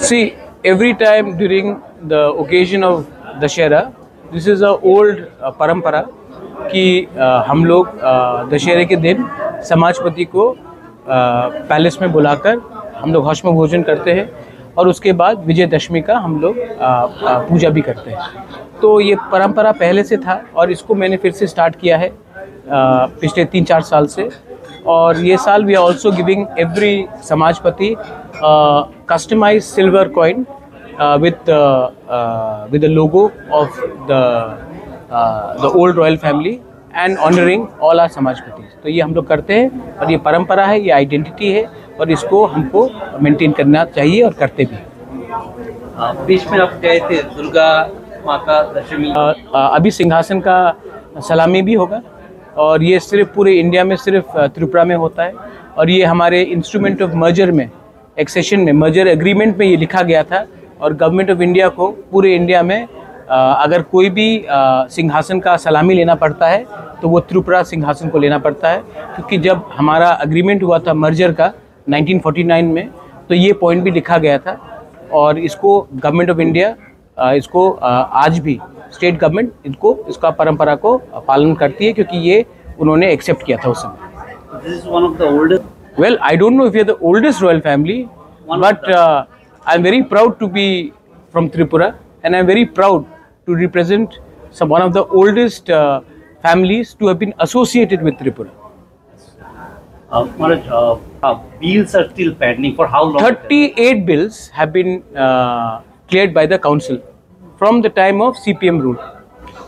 See, every time during the occasion of Dashera, this is a old परंपरा कि हम लोग दशहरे के दिन समाजपति को पैलेस में बुलाकर हम लोग हश्म भोजन करते हैं और उसके बाद विजयदशमी का हम लोग पूजा भी करते हैं। तो ये परंपरा पहले से था और इसको मैंने फिर से स्टार्ट किया है पिछले 3-4 साल से। और ये साल we are also giving every समाजपति customise silver coin with the logo of the old royal family and honoring all our समाजपति। तो ये हम लोग करते हैं और ये परंपरा है, ये आइडेंटिटी है और इसको हमको मेंटेन करना चाहिए और करते भी हैं। बीच में आप गए थे दुर्गा माता दशमी, अभी सिंहासन का सलामी भी होगा और ये सिर्फ पूरे इंडिया में सिर्फ त्रिपुरा में होता है। और ये हमारे इंस्ट्रूमेंट ऑफ मर्जर में, एक्सेशन में, मर्जर एग्रीमेंट में ये लिखा गया था और गवर्नमेंट ऑफ इंडिया को पूरे इंडिया में अगर कोई भी सिंहासन का सलामी लेना पड़ता है तो वो त्रिपुरा सिंहासन को लेना पड़ता है, क्योंकि जब हमारा एग्रीमेंट हुआ था मर्जर का 1949 में तो ये पॉइंट भी लिखा गया था। और इसको गवर्नमेंट ऑफ इंडिया इसको आज भी स्टेट गवर्नमेंट इनको इसका परंपरा को पालन करती है, क्योंकि ये उन्होंने एक्सेप्ट किया था उस समय। This is one of the oldest. Well, I don't know if you're the oldest royal family, but I'm very proud to be from Tripura, and I'm very proud to represent one of the oldest families to have been associated with Tripura. Maharaj, bills are still pending for how long? 38 bills have been cleared by the council from the time of CPM rule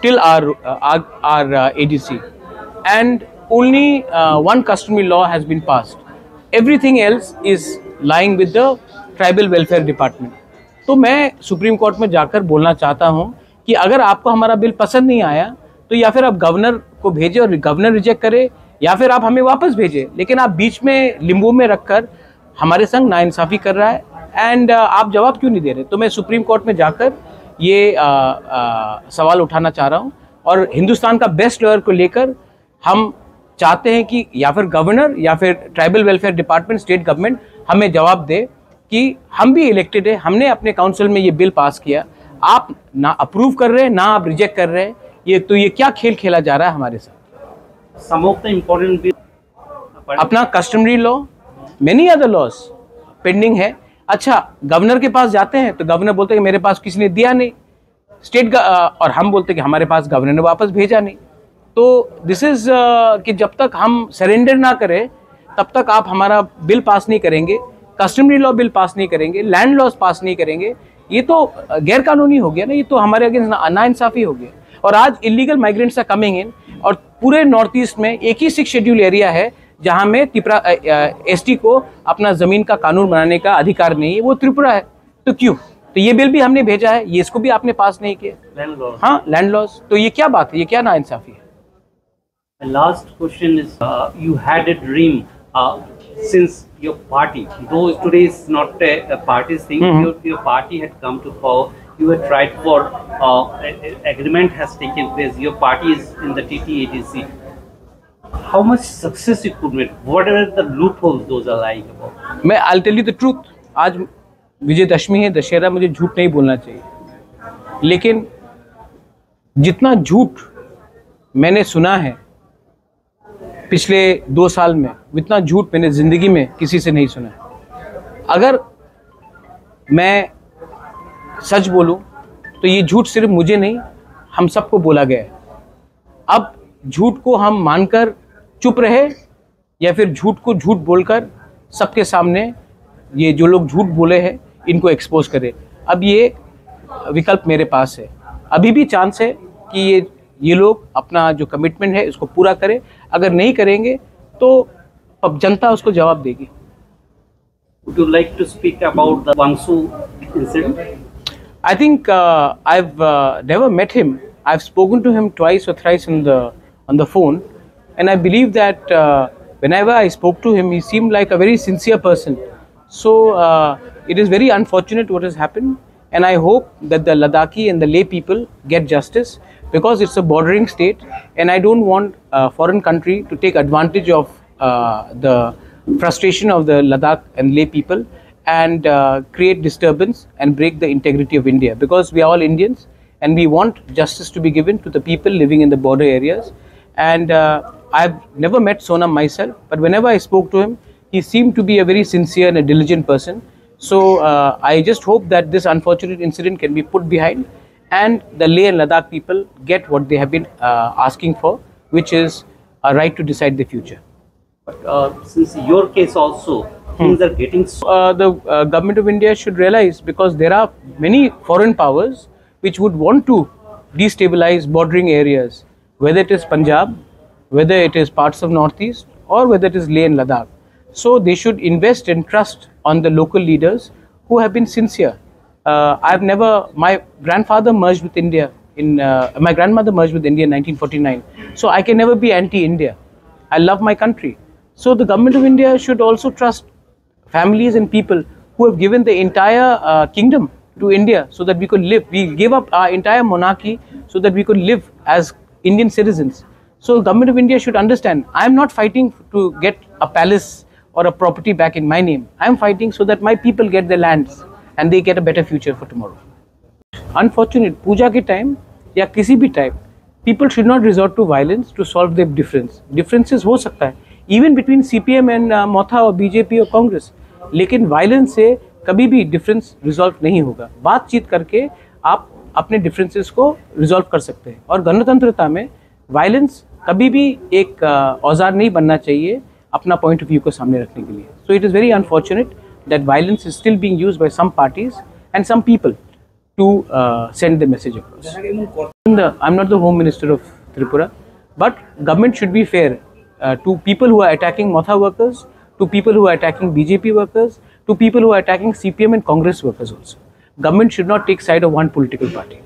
till our ADC, and only one customary law has been passed. Everything else is lying with the tribal welfare department. तो मैं supreme court में जाकर बोलना चाहता हूं कि अगर आपको हमारा बिल पसंद नहीं आया तो या फिर आप गवर्नर को भेजें और गवर्नर रिजेक्ट करे, या फिर आप हमें वापस भेजें, लेकिन आप बीच में लिम्बो में रखकर हमारे संग नाइंसाफ़ी कर रहा है एंड आप जवाब क्यों नहीं दे रहे। तो मैं सुप्रीम कोर्ट में जाकर ये सवाल उठाना चाह रहा हूँ और हिंदुस्तान का बेस्ट लॉयर को लेकर हम चाहते हैं कि या फिर गवर्नर या फिर tribal welfare department, state government हमें जवाब दे कि हम भी इलेक्टेड है, हमने अपने काउंसिल में ये बिल पास किया, आप ना अप्रूव कर रहे हैं ना आप रिजेक्ट कर रहे हैं, ये क्या खेल खेला जा रहा है हमारे साथ। Some of the important bills, अपना customary law, many other laws pending है। अच्छा, गवर्नर के पास जाते हैं तो गवर्नर बोलते हैं कि मेरे पास किसी ने दिया नहीं, स्टेट और हम बोलते हैं कि हमारे पास गवर्नर ने वापस भेजा नहीं। तो दिस इज कि जब तक हम सरेंडर ना करें तब तक आप हमारा बिल पास नहीं करेंगे, कस्टमरी लॉ बिल पास नहीं करेंगे, लैंड लॉज पास नहीं करेंगे, ये तो गैर कानूनी हो गया ना, ये तो हमारे अगेंस्ट नाइंसाफ़ी हो गया। और आज illegal migrants are coming in और पूरे नॉर्थ ईस्ट में एक ही 6 शेड्यूल एरिया है जहां में त्रिपुरा एसटी को अपना ज़मीन का कानून बनाने का अधिकार नहीं है, वो त्रिपुरा है। तो क्यों? तो ये बिल भी हमने भेजा है, ये इसको भी आपने पास नहीं किया। land laws. हाँ, लैंड लॉज। तो ये क्या बात है, ये क्या नाइंसाफ़ी है। My last question is, you had a dream since your party, though today is not a party thing, your party had come to power, you had tried for agreement has taken place, your party is in the TTADC. How much success you could make? What are the loopholes those are lying about? मैं I'll tell you the truth, आज विजयदशमी है, दशहरा, मुझे झूठ नहीं बोलना चाहिए, लेकिन जितना झूठ मैंने सुना है पिछले 2 साल में, इतना झूठ मैंने ज़िंदगी में किसी से नहीं सुना है। अगर मैं सच बोलूं तो ये झूठ सिर्फ मुझे नहीं, हम सबको बोला गया है। अब झूठ को हम मानकर चुप रहे या फिर झूठ को झूठ बोलकर सबके सामने ये जो लोग झूठ बोले हैं इनको एक्सपोज करें। अब ये विकल्प मेरे पास है, अभी भी चांस है कि ये लोग अपना जो कमिटमेंट है इसको पूरा करें। अगर नहीं करेंगे तो अब जनता उसको जवाब देगी। Would you like to speak about the Wangsu incident? I think I've never met him. I've spoken to him twice or thrice on the phone, and I believe that whenever I spoke to him, he seemed like a very sincere person. So it is very unfortunate what has happened, and I hope that the Ladakhi and the lay people get justice, because it's a bordering state, and I don't want a foreign country to take advantage of the frustration of the Ladakh and lay people and create disturbance and break the integrity of India, because we are all Indians and we want justice to be given to the people living in the border areas. And I've never met Sonam myself, but whenever I spoke to him, he seemed to be a very sincere and a diligent person. So I just hope that this unfortunate incident can be put behind and the Leh and Ladakh people get what they have been asking for, which is a right to decide their future. But since your case also, things are getting so. The government of India should realize, because there are many foreign powers which would want to destabilize bordering areas, whether it is Punjab, whether it is parts of Northeast, or whether it is Leh and Ladakh. So they should invest and trust on the local leaders who have been sincere. My grandfather merged with India my grandmother merged with India in 1949. So I can never be anti-India. I love my country. So the government of India should also trust families and people who have given the entire kingdom to India so that we could live. We gave up our entire monarchy so that we could live as Indian citizens. So the government of India should understand, I am not fighting to get a palace or a property back in my name. I am fighting so that my people get their lands and they get a better future for tomorrow. Unfortunate, puja ke time या किसी भी time, people should not resort to violence to solve their difference. Differences हो सकता है even between CPM and मोथा और BJP और कांग्रेस, लेकिन violence से कभी भी difference resolve नहीं होगा. बातचीत करके आप अपने differences को resolve कर सकते हैं. और गणतंत्रता में violence कभी भी एक औजार नहीं बनना चाहिए अपना point of view को सामने रखने के लिए. So it is very unfortunate that violence is still being used by some parties and some people to send the message across. I'm not the Home Minister of Tripura, but government should be fair to people who are attacking Motha workers, to people who are attacking BJP workers, to people who are attacking CPM and Congress workers also. Government should not take side of one political party.